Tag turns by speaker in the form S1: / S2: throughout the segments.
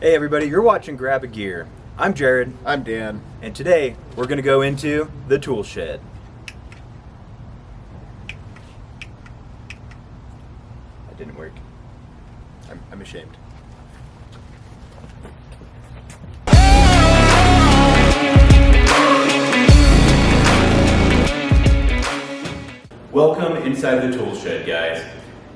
S1: Hey everybody, you're watching Grab a Gear. I'm Jared.
S2: I'm Dan.
S1: And today we're going to go into the tool shed. That didn't work.
S2: I'm ashamed.
S1: Welcome inside the tool shed, guys.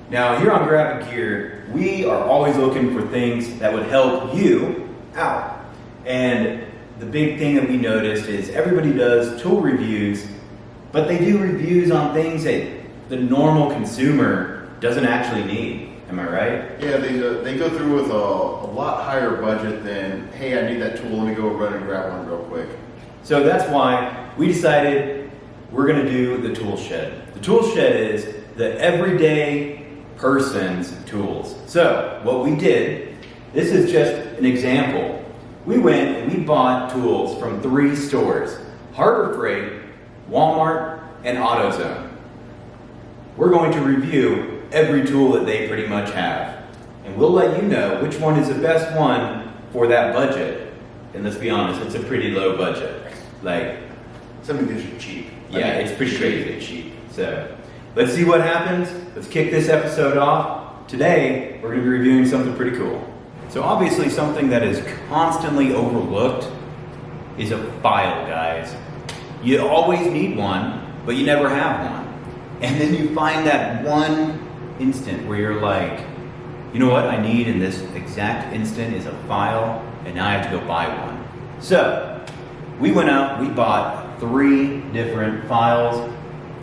S1: Now here on Grab a Gear, we are always looking for things that would help you out. And the big thing that we noticed is everybody does tool reviews, but they do reviews on things that the normal consumer doesn't actually need. Am I right?
S2: Yeah, they go through with a lot higher budget than, hey, I need that tool, let me go run and grab one real quick.
S1: So that's why we decided we're going to do the tool shed. The tool shed is the everyday person's tools. So what we did, this is just an example. We went and we bought tools from 3 stores: Harbor Freight, Walmart, and AutoZone. We're going to review every tool that they pretty much have. And we'll let you know which one is the best one for that budget. And let's be honest, it's a pretty low budget. Like,
S2: some of these are cheap.
S1: yeah, it's pretty crazy cheap. So let's see what happens. Let's kick this episode off. Today, we're going to be reviewing something pretty cool. So obviously something that is constantly overlooked is a file, guys. You always need one, but you never have one. And then you find that one instant where you're like, you know what I need in this exact instant is a file, and now I have to go buy one. So we went out, we bought 3 different files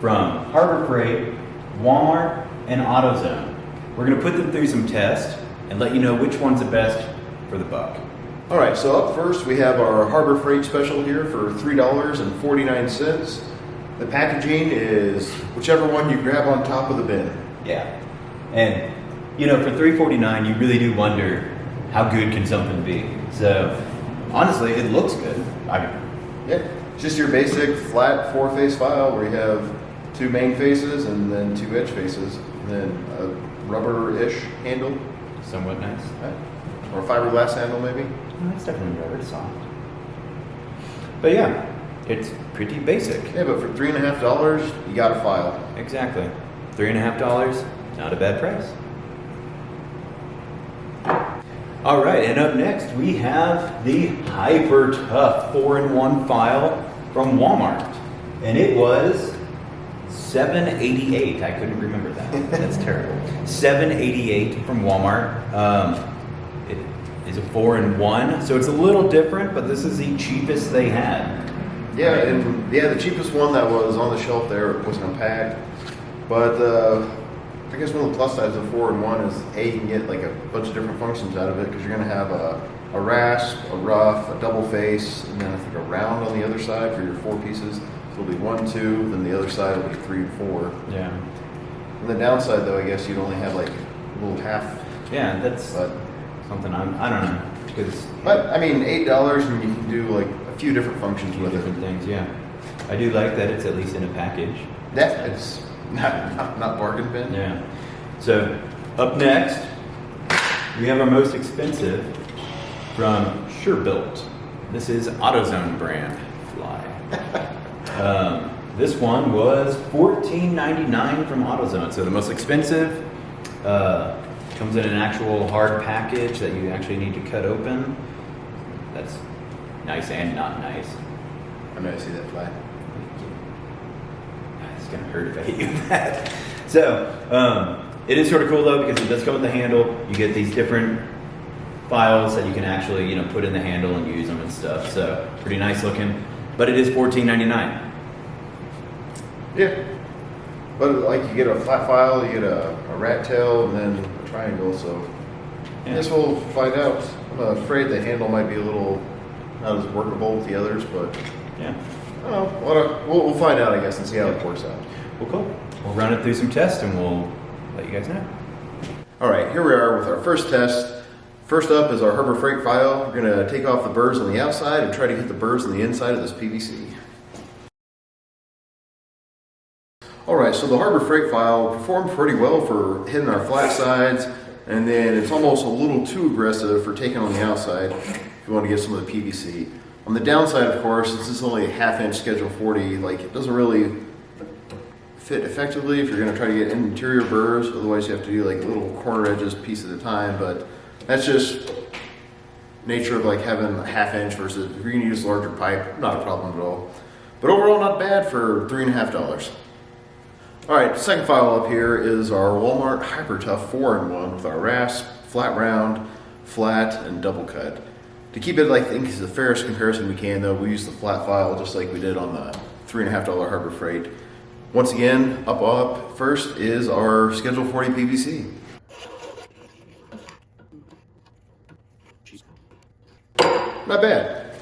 S1: from Harbor Freight, Walmart, and AutoZone. We're going to put them through some tests and let you know which one's the best for the buck.
S2: All right, so up first we have our Harbor Freight special here for $3.49. The packaging is whichever one you grab on top of the bin.
S1: Yeah. And, you know, for $3.49, you really do wonder how good can something be. So, honestly, it looks good.
S2: Yeah, it's just your basic flat 4-face file where you have 2 main faces and then 2 edge faces, and then a rubber-ish handle.
S1: Somewhat nice.
S2: Right. Or a fiberglass handle, maybe.
S1: Oh, it's definitely rubber, it's soft. But yeah, it's pretty basic.
S2: Yeah, but for $3.50, you got a file.
S1: Exactly. $3.50, not a bad price. All right, and up next we have the Hyper Tough 4-in-1 file from Walmart. And it was $7.88. I couldn't remember that. That's terrible. $7.88 from Walmart. It is a 4-in-1, so it's a little different, but this is the cheapest they had.
S2: Yeah, and yeah, the cheapest one that was on the shelf there wasn't unpacked. But I guess one of the plus sides of 4-in-1 is you can get like a bunch of different functions out of it, because you're going to have a rasp, a rough, a double face, and then I think a round on the other side for your 4 pieces. So it'll be 1, 2, then the other side will be 3 and 4.
S1: Yeah.
S2: On the downside, though, I guess you'd only have like a little half.
S1: Yeah, that's something I don't know.
S2: But I mean, $8 and you can do like a few different functions with
S1: different
S2: it.
S1: things, yeah. I do like that it's at least in a package.
S2: That it's not bargain bin.
S1: Yeah. So up next, we have our most expensive from SureBuilt. This is AutoZone brand fly. This one was $14.99 from AutoZone. So the most expensive. Comes in an actual hard package that you actually need to cut open. That's nice and not nice.
S2: I know I see that fly.
S1: It's gonna hurt if I hit you with that. So it is sort of cool though, because it does come with the handle. You get these different files that you can actually, you know, put in the handle and use them and stuff. So pretty nice looking. But it is $14.99.
S2: Yeah. But like you get a flat file, you get a rat tail, and then a triangle. So I guess we'll find out. I'm afraid the handle might be a little not as workable with the others, but
S1: yeah.
S2: I don't know. We'll find out, I guess, and see how it works out.
S1: Well, cool. We'll run it through some tests and we'll let you guys know.
S2: All right, here we are with our first test. First up is our Harbor Freight file. We're going to take off the burrs on the outside and try to hit the burrs on the inside of this PVC. All right, so the Harbor Freight file performed pretty well for hitting our flat sides. And then it's almost a little too aggressive for taking on the outside if you want to get some of the PVC. On the downside, of course, since it's only a 1/2 inch Schedule 40, like it doesn't really fit effectively if you're going to try to get interior burrs. Otherwise, you have to do like little corner edges piece at a time. But that's just nature of like having a 1/2 inch versus if you're going to use larger pipe, not a problem at all. But overall, not bad for $3.50. All right, the second file up here is our Walmart Hyper Tough 4-in-1 with our rasp, flat round, flat, and double cut. To keep it, I think, is the fairest comparison we can, though, we use the flat file just like we did on the $3.50 Harbor Freight. Once again, up first is our Schedule 40 PVC. Not bad.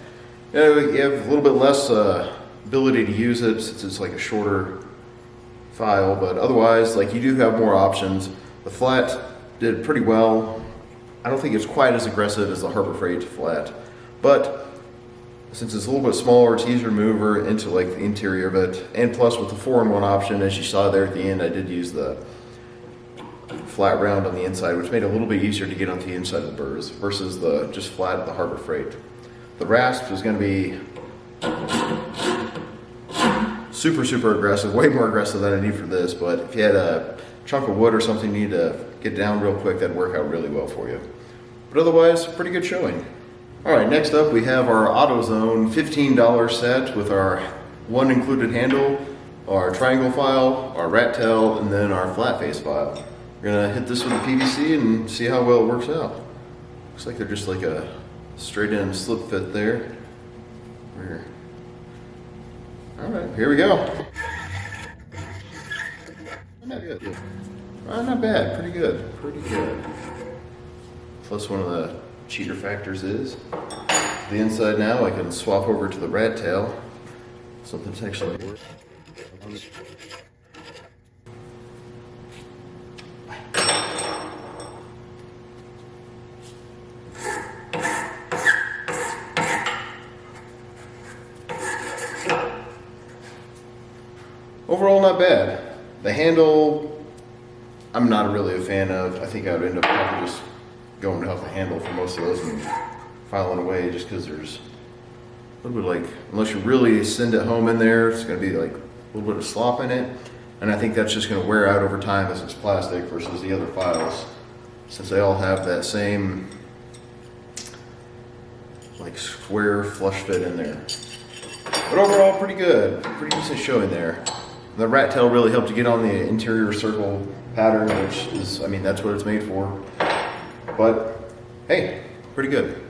S2: You have a little bit less ability to use it since it's like a shorter file, but otherwise, like you do have more options. The flat did pretty well. I don't think it's quite as aggressive as the Harbor Freight flat, but since it's a little bit smaller, it's easier to maneuver into like the interior of it. And plus with the 4-in-1 option, as you saw there at the end, I did use the flat round on the inside, which made it a little bit easier to get onto the inside of the burrs versus the just flat at the Harbor Freight. The rasp is going to be super aggressive, way more aggressive than I need for this, but if you had a chunk of wood or something you need to get down real quick, that'd work out really well for you. But otherwise, pretty good showing. All right, next up we have our AutoZone $15 set with our one included handle, our triangle file, our rat tail, and then our flat face file. We're gonna hit this with a PVC and see how well it works out. Looks like they're just like a straight in slip fit there. All right, here we go. Not good. Not bad, pretty good. Plus one of the cheater factors is the inside now I can swap over to the rat tail. Something's actually works. Overall, not bad. The handle, I'm not really a fan of. I think I would end up probably just going without the handle for most of those and filing away just because there's a little bit like, unless you really send it home in there, it's going to be like a little bit of slop in it. And I think that's just going to wear out over time as it's plastic versus the other files, since they all have that same like square flush fit in there. But overall, pretty good. Pretty decent showing there. The rat tail really helped you get on the interior circle pattern, which is, I mean, that's what it's made for. But hey, pretty good.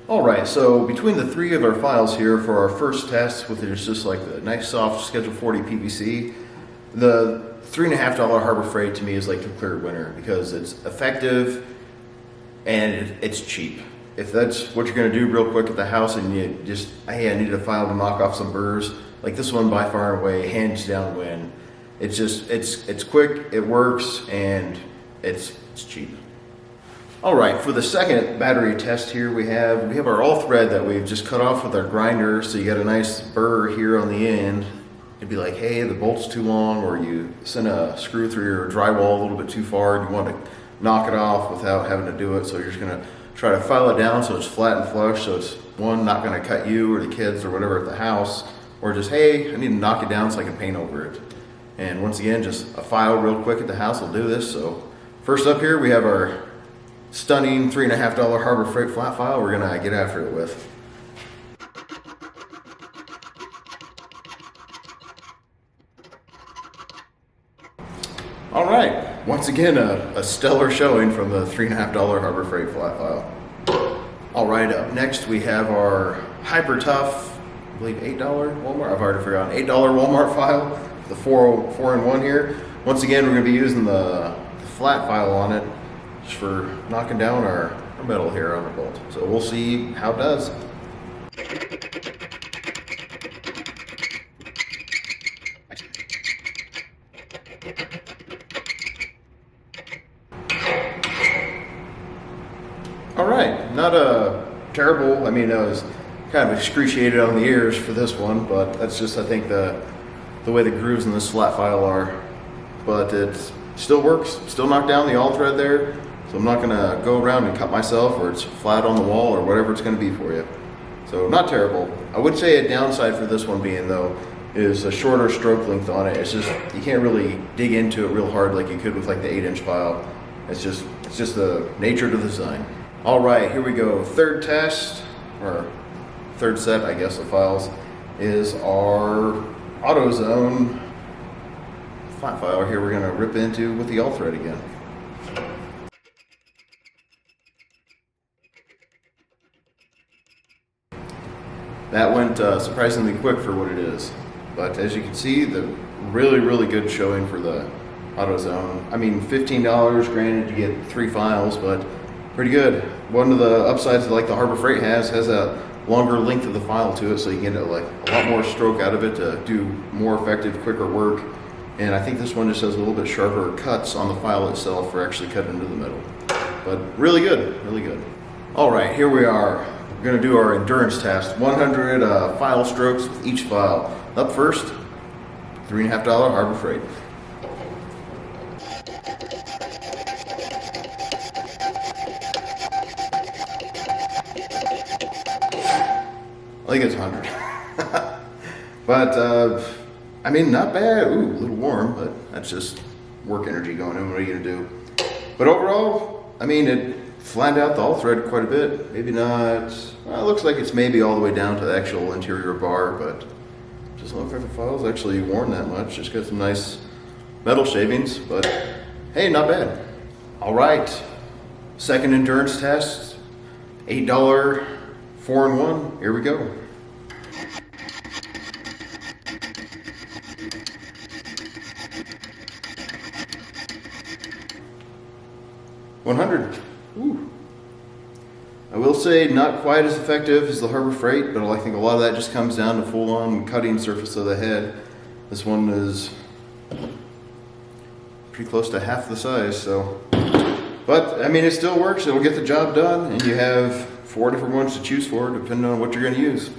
S2: All right, so between the three of our files here for our first test, with just like the nice soft Schedule 40 PVC, the $3.50 Harbor Freight to me is like the clear winner because it's effective and it's cheap. If that's what you're going to do real quick at the house and you just, hey, I need a file to knock off some burrs, like this one by far and away, hands down win. It's just, it's quick, it works, and it's cheap. All right, for the second battery test here, we have our all thread that we've just cut off with our grinder, so you got a nice burr here on the end. It'd be like, hey, the bolt's too long, or you send a screw through your drywall a little bit too far, and you want to knock it off without having to do it, so you're just gonna try to file it down so it's flat and flush, so it's one, not gonna cut you or the kids or whatever at the house, or just, hey, I need to knock it down so I can paint over it. And once again, just a file real quick at the house will do this. So first up here, we have our stunning $3.50 Harbor Freight flat file we're gonna get after it with. All right, once again, a stellar showing from the $3.50 Harbor Freight flat file. All right, up next we have our Hyper Tough, I believe $8 Walmart, I've already forgotten, $8 Walmart file, the 4-in-1 here. Once again, we're gonna be using the flat file on it just for knocking down our metal here on the bolt. So we'll see how it does. All right, not a terrible, I mean, I was kind of excruciated on the ears for this one, but that's just, I think, the way the grooves in this flat file are. But it still works, still knocked down the all thread there. So I'm not gonna go around and cut myself, or it's flat on the wall, or whatever it's gonna be for you. So not terrible. I would say a downside for this one being though, is a shorter stroke length on it. It's just, you can't really dig into it real hard like you could with like the 8-inch file. It's just the nature of the design. All right, here we go. Third test, or third set, I guess, of files, is our AutoZone flat file here we're gonna rip into with the all thread again. That went surprisingly quick for what it is. But as you can see, the really good showing for the AutoZone. I mean, $15, granted you get 3 files, but pretty good. One of the upsides like the Harbor Freight has a longer length of the file to it, so you get like a lot more stroke out of it to do more effective, quicker work. And I think this one just has a little bit sharper cuts on the file itself for actually cutting into the middle. But really good, really good. All right, here we are. We're gonna do our endurance test. 100 file strokes with each file. Up first, $3.50 Harbor Freight. I think it's 100. But, I mean, not bad. Ooh, a little warm, but that's just work energy going in. What are you gonna do? But overall, I mean, it flattened out the all thread quite a bit. Maybe not, well, it looks like it's maybe all the way down to the actual interior bar, but doesn't look like the file's actually worn that much. Just got some nice metal shavings, but hey, not bad. All right, second endurance test, $8 4-in-1. Here we go. $100. Ooh. I will say not quite as effective as the Harbor Freight, but I think a lot of that just comes down to full-on cutting surface of the head. This one is pretty close to half the size, so. But, I mean, it still works. It'll get the job done, and you have 4 different ones to choose for, depending on what you're going to use.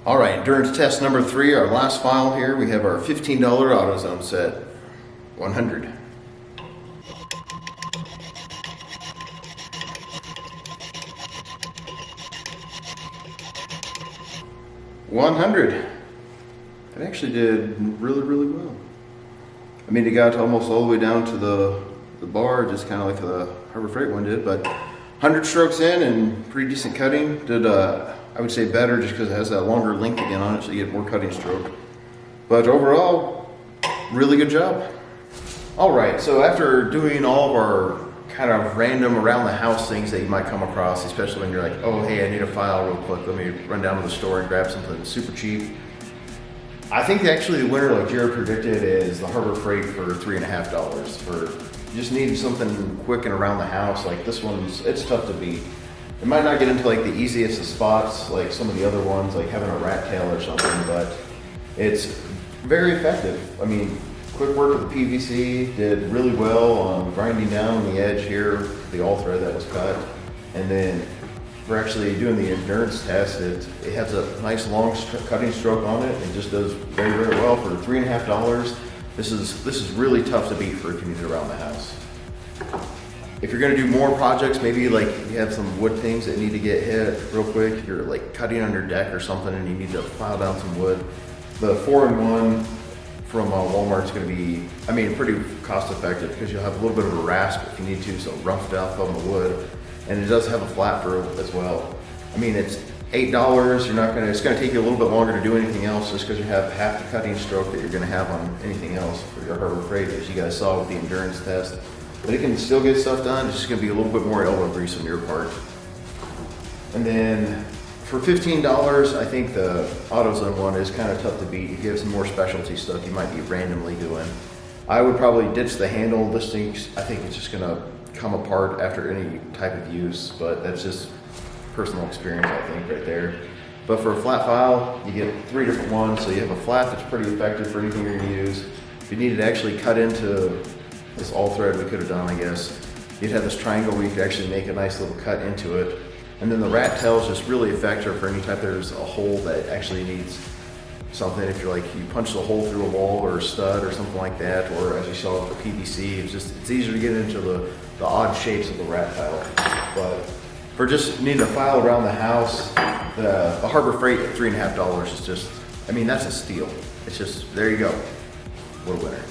S2: All right, endurance test number 3, our last file here. We have our $15 AutoZone set, 100. $100. It actually did really well. I mean, it got almost all the way down to the bar, just kind of like the Harbor Freight one did, but 100 strokes in and pretty decent cutting. Did, I would say better just because it has that longer length again on it, so you get more cutting stroke. But overall, really good job. All right, so after doing all of our kind of random around the house things that you might come across, especially when you're like, oh, hey, I need a file real quick. Let me run down to the store and grab something super cheap. I think actually the winner, like Jared predicted, is the Harbor Freight for $3.50. For you just need something quick and around the house. Like this one's, it's tough to beat. It might not get into like the easiest of spots, like some of the other ones, like having a rat tail or something, but it's very effective. I mean, quick work with the PVC, did really well on grinding down on the edge here, the all thread that was cut. And then for actually doing the endurance test, it has a nice long cutting stroke on it. It just does very well for $3.50. This is really tough to beat for if you need it around the house. If you're gonna do more projects, maybe like you have some wood things that need to get hit real quick, you're like cutting on your deck or something and you need to pile down some wood, the 4-in-1 from Walmart is going to be, I mean, pretty cost effective because you'll have a little bit of a rasp if you need to, so rough it out on the wood. And it does have a flat throw as well. I mean, it's $8. You're not going to, it's going to take you a little bit longer to do anything else just because you have half the cutting stroke that you're going to have on anything else for your Harbor Freight, as you guys saw with the endurance test. But it can still get stuff done. It's just going to be a little bit more elbow grease on your part. And then for $15, I think the AutoZone one is kind of tough to beat. You have some more specialty stuff you might be randomly doing. I would probably ditch the handle. This thing, I think it's just gonna come apart after any type of use, but that's just personal experience, I think, right there. But for a flat file, you get 3 different ones, so you have a flat that's pretty effective for anything you're gonna use. If you needed to actually cut into this all thread, we could have done, I guess. You'd have this triangle where you could actually make a nice little cut into it. And then the rat tail is just really effective for any type there's a hole that actually needs something. If you're like, you punch the hole through a wall or a stud or something like that, or as you saw with the PVC, it's easier to get into the odd shapes of the rat tile. But for just needing a file around the house, the Harbor Freight at $3.50 is just, I mean, that's a steal. It's just, there you go. What a winner.